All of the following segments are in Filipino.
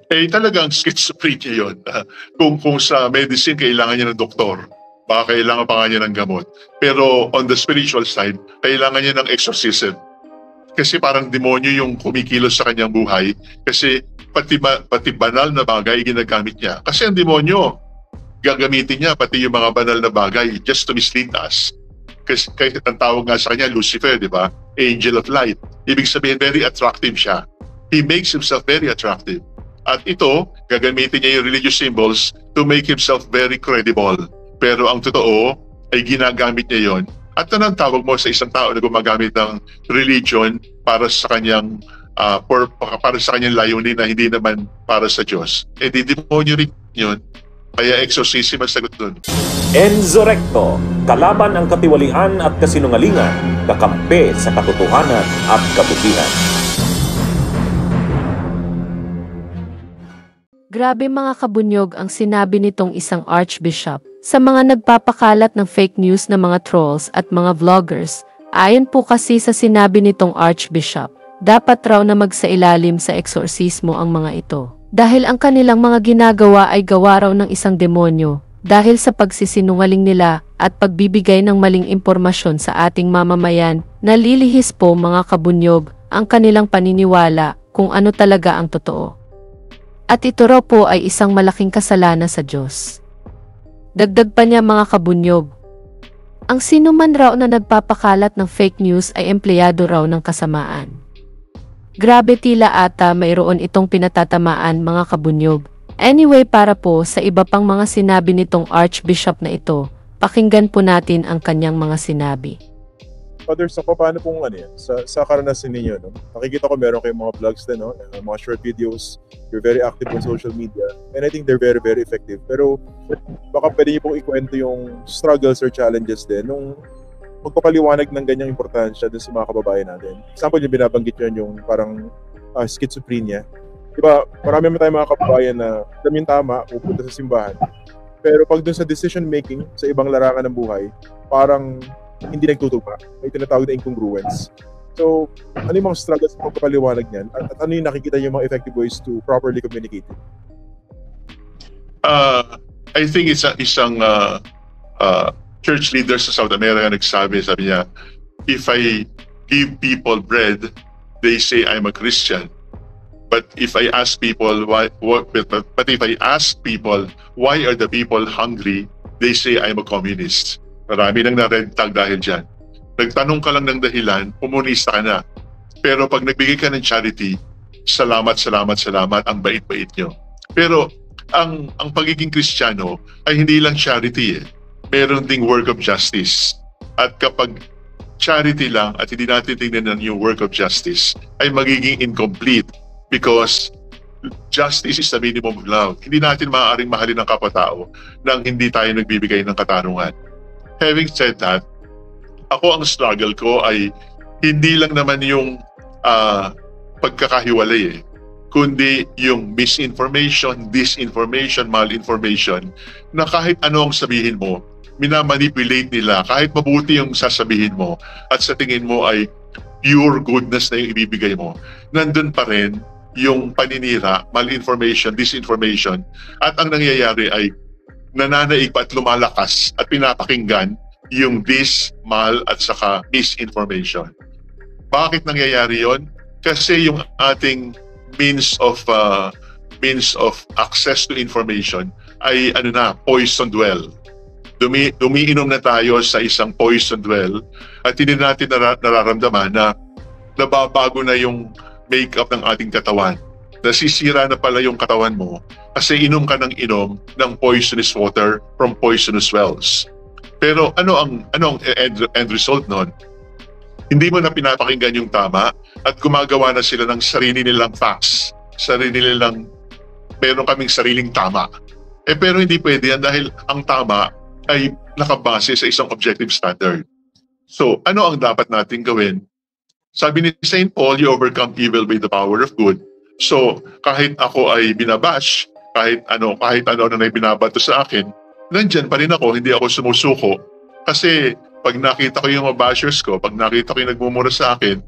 Eh talagang schizophrenia yun. Kung sa medicine kailangan niya ng doktor, baka kailangan pa nga niya ng gamot. Pero on the spiritual side, kailangan niya ng exorcism. Kasi parang demonyo yung kumikilos sa kanyang buhay. Kasi pati banal na bagay ginagamit niya. Kasi ang demonyo, gagamitin niya pati yung mga banal na bagay just to mislead us. Kasi ang tawag nga sa kanya, Lucifer, di ba? Angel of light. Ibig sabihin, very attractive siya. He makes himself very attractive. At ito, gagamitin niya yung religious symbols to make himself very credible. Pero ang totoo ay ginagamit niya yon. At anong tawag mo sa isang tao na gumagamit ng religion para sa kanyang para sa kanyang layunin na hindi naman para sa Diyos? Eh di demonyo rin yun. Kaya exorcism ang sagot dun. Enzo Recto, kalaban ang katiwalian at kasinungalingan, kakampi sa katotohanan at kabutihan. Grabe mga kabunyog ang sinabi nitong isang archbishop sa mga nagpapakalat ng fake news na mga trolls at mga vloggers. Ayon po kasi sa sinabi nitong archbishop, dapat raw na magsailalim sa eksorsismo ang mga ito. Dahil ang kanilang mga ginagawa ay gawa raw ng isang demonyo, dahil sa pagsisinungaling nila at pagbibigay ng maling impormasyon sa ating mamamayan, nalilihis po mga kabunyog ang kanilang paniniwala kung ano talaga ang totoo. At ito raw po ay isang malaking kasalanan sa Diyos. Dagdag pa niya mga kabunyog, ang sino man raw na nagpapakalat ng fake news ay empleyado raw ng kasamaan. Grabe tila ata mayroon itong pinatatamaan mga kabunyog. Anyway, para po sa iba pang mga sinabi nitong archbishop na ito, pakinggan po natin ang kanyang mga sinabi. Father, so paano pong yan? Sa karanasan ninyo, no? Nakikita ko meron kayong mga vlogs din, no? Mga short videos. You're very active on social media. And I think they're very, very effective. Pero baka pwede niyo pong ikwento yung struggles or challenges din nung magpapaliwanag ng ganyang importansya dun sa mga kababayan natin. Example, yung binabanggit yun yung parang schizophrenia. Diba, marami naman tayong mga kababayan na daming tama, pupunta sa simbahan. Pero pag dun sa decision making, sa ibang larangan ng buhay, parang hindi nagtutugma. May tinatawag na incongruence. So, ano yung mga struggles sa pagpapaliwanag niyan? At ano yung nakikita yung mga effective ways to properly communicate it? I think isang church leader sa South America sabi niya, if I give people bread, they say I'm a Christian. But if I ask people why are the people hungry, they say I'm a communist. Marami nang na-red tag dahil dyan. Nagtanong ka lang ng dahilan, komunista ka na. Pero pag nagbigay ka ng charity, salamat, ang bait-bait nyo. Pero ang pagiging Kristiyano ay hindi lang charity eh. Meron ding work of justice. At kapag charity lang at hindi natin tingnan yung work of justice, ay magiging incomplete because justice is the minimum of love. Hindi natin maaaring mahalin ang kapwa-tao nang hindi tayo nagbibigay ng katarungan. Having said that, ako ang struggle ko ay hindi lang naman yung pagkakahiwalay eh, kundi yung misinformation, disinformation, malinformation na kahit ano ang sabihin mo, minamanipulate nila kahit mabuti yung sasabihin mo at sa tingin mo ay pure goodness na yung ibibigay mo. Nandun pa rin yung paninira, malinformation, disinformation at ang nangyayari ay nananaig pa at lumalakas at pinapakinggan yung mal at saka misinformation. Bakit nangyayari yon? Kasi yung ating means of access to information ay poisoned well. Umiinom na tayo sa isang poisoned well at hindi natin nararamdaman na nababago na yung makeup ng ating katawan. Nasisira na pala yung katawan mo kasi inom ka ng inom ng poisonous water from poisonous wells. Pero ano ang end result nun? Hindi mo na pinapakinggan yung tama at gumagawa na sila ng sarili nilang facts. Meron kaming sariling tama. Pero hindi pwede yan dahil ang tama ay nakabase sa isang objective standard. So, ano ang dapat natin gawin? Sabi ni St. Paul, you overcome evil with the power of good. So, kahit ako ay binabash, kahit ano na binabato sa akin, nandyan pa rin ako, hindi ako sumusuko. Kasi pag nakita ko yung mga bashers ko, pag nakita ko yung nagmumura sa akin,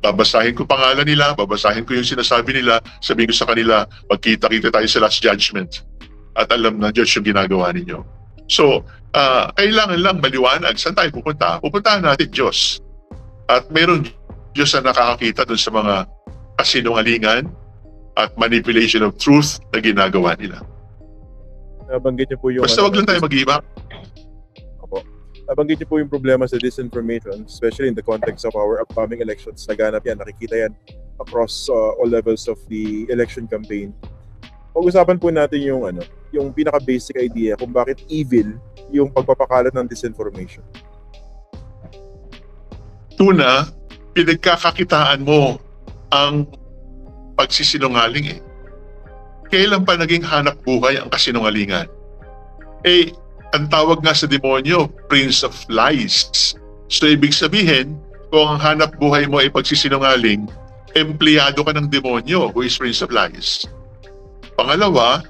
Babasahin ko pangalan nila, babasahin ko yung sinasabi nila, sabihin ko sa kanila, magkita-kita tayo sa last judgment. At alam na Diyos yung ginagawa ninyo. So, kailangan lang maliwanag. Saan tayo pupunta? Pupuntahan natin Diyos. At mayroong Diyos na nakakakita dun sa mga kasinungalingan at manipulation of truth na ginagawa nila. Nabanggit niyo po yung... Basta wag lang tayo mag-iba. Nabanggit niyo po yung problema sa disinformation, especially in the context of our upcoming elections. Naganap yan, nakikita yan across all levels of the election campaign. Pag-usapan po natin yung pinaka-basic idea kung bakit evil yung pagpapakalat ng disinformation. Tuna, pinagkakakitaan mo ang pagsisinungaling eh. Kailan pa naging hanap buhay ang kasinungalingan? Ang tawag nga sa demonyo, Prince of Lies. So ibig sabihin, kung ang hanap buhay mo ay pagsisinungaling, empleyado ka ng demonyo who is Prince of Lies. Pangalawa,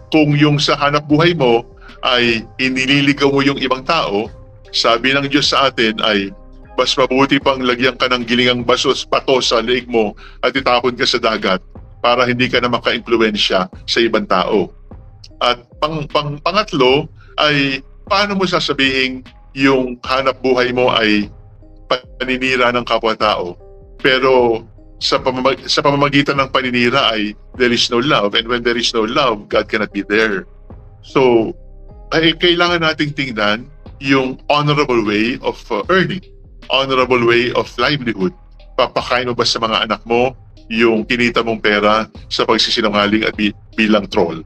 kung yung sa hanap buhay mo ay inililigaw mo yung ibang tao, sabi ng Diyos sa atin ay mas mabuti pang lagyan ka ng gilingang pato sa leeg mo at itapon ka sa dagat para hindi ka na maka-impluwensya sa ibang tao. At pangatlo ay paano mo sasabihin yung hanap buhay mo ay paninira ng kapwa-tao, pero sa pamamagitan ng paninira ay there is no love, and when there is no love, God cannot be there. So, ay kailangan nating tingnan yung honorable way of earning, honorable way of livelihood. Papakain mo ba sa mga anak mo yung kinita mong pera sa pagsisinungaling at bilang troll?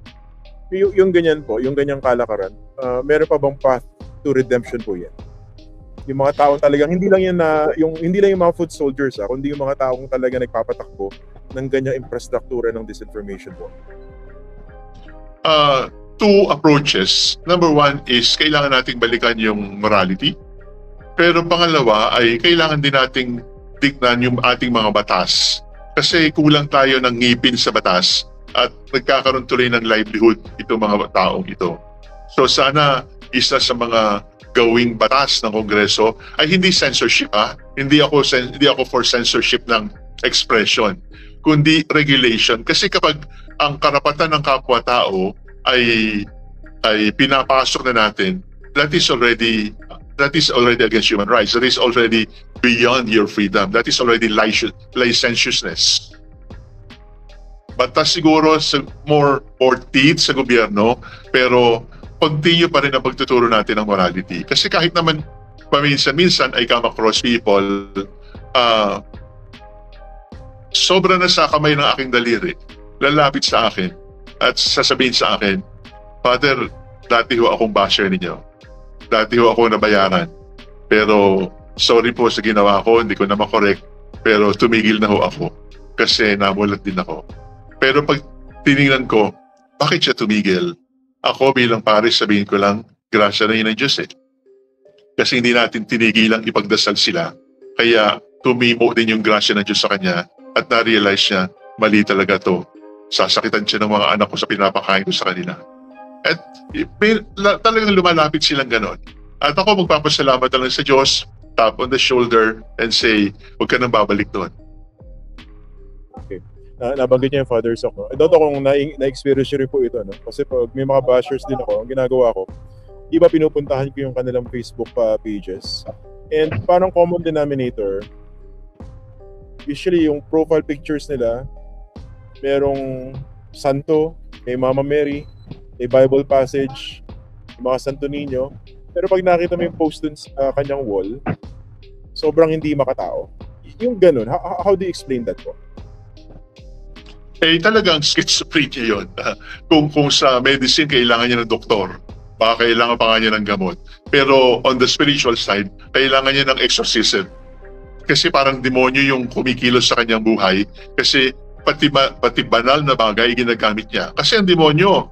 Yung ganyan po, yung ganyang kalakaran, meron pa bang path to redemption po yan? Yung mga taong talagang hindi lang yung mga foot soldiers kundi yung mga taong talaga nagpapatakbo ng ganyang infrastruktura ng disinformation po. Two approaches. Number one is kailangan nating balikan yung morality. Pero pangalawa ay kailangan din nating tignan yung ating mga batas. Kasi kulang tayo ng ngipin sa batas at nagkakaroon tuloy ng livelihood itong mga taong ito. So sana isa sa mga gawing batas ng Kongreso ay hindi censorship. Hindi ako for censorship ng expression, kundi regulation. Kasi kapag ang karapatan ng kapwa-tao ay pinapasok na natin, that is already against human rights. That is already beyond your freedom. That is already licentiousness. Batas siguro sa more teeth sa gobyerno, pero continue pa rin ang pagtuturo natin ng morality. Kasi kahit naman paminsan-minsan ay come across people, sobra na sa kamay ng aking daliri, lalapit sa akin at sasabihin sa akin, Father, dati ho akong basher ninyo. Dati ho ako nabayaran. Pero sorry po sa ginawa ko, hindi ko na makorek. Pero tumigil na ho ako kasi namulat din ako. Pero pag tinignan ko, bakit siya tumigil? Ako bilang pares, sabihin ko lang, grasya na yun ng Diyos eh. Kasi hindi natin tinigilang ipagdasal sila. Kaya tumimo din yung grasya ng Diyos sa kanya at na-realize niya, mali talaga to. Sasakitan siya ng mga anak ko sa pinapakain ko sa kanila. At talagang lumalapit silang ganon. At ako magpapasalamat lang sa Diyos, tap on the shoulder and say, huwag ka nang babalik doon. Okay. Nabanggit niya yung fathers ako. I don't know kung na-experience niyo rin po ito. No? Kasi pag may mga bashers din ako, ang ginagawa ko, di ba pinupuntahan ko yung kanilang Facebook pages. And parang common denominator, usually yung profile pictures nila, merong santo, may Mama Mary, may Bible passage, yung mga Santo Niño. Pero pag nakita mo yung post dun sa kanyang wall, sobrang hindi makatao. Yung ganun, how do you explain that po? Talagang schizophrenia yun. Kung sa medicine, kailangan niya ng doktor. Baka kailangan pa nga niya ng gamot. Pero on the spiritual side, kailangan niya ng exorcism. Kasi parang demonyo yung kumikilos sa kanyang buhay. Kasi pati banal na bagay ginagamit niya. Kasi ang demonyo,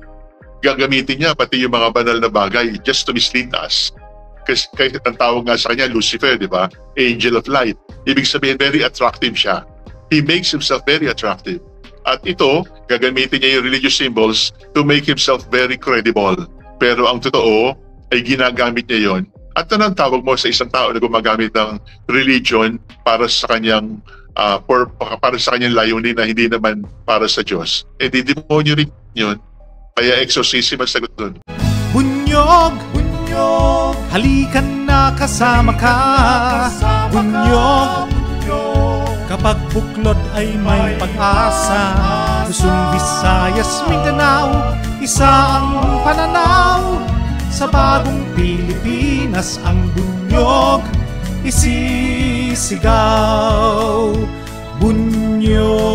gagamitin niya pati yung mga banal na bagay just to mislead us. Kasi ang tawag nga sa kanya, Lucifer, di ba? Angel of light. Ibig sabihin, very attractive siya. He makes himself very attractive. At ito, gagamitin niya yung religious symbols to make himself very credible. Pero ang totoo ay ginagamit niya yon. At anong tawag mo sa isang tao na gumagamit ng religion para sa kanyang para sa kanyang layunin na hindi naman para sa Diyos, di demonyo rin yun. Kaya exorcism ang sagot dun. Bunyog, bunyog, halikan na kasama ka. Bunyog, kapag buklod ay may pag-asa. Luzon, Visayas, Mindanao, isa ang pananaw. Sa bagong Pilipinas ang bunyog isisigaw. Bunyog.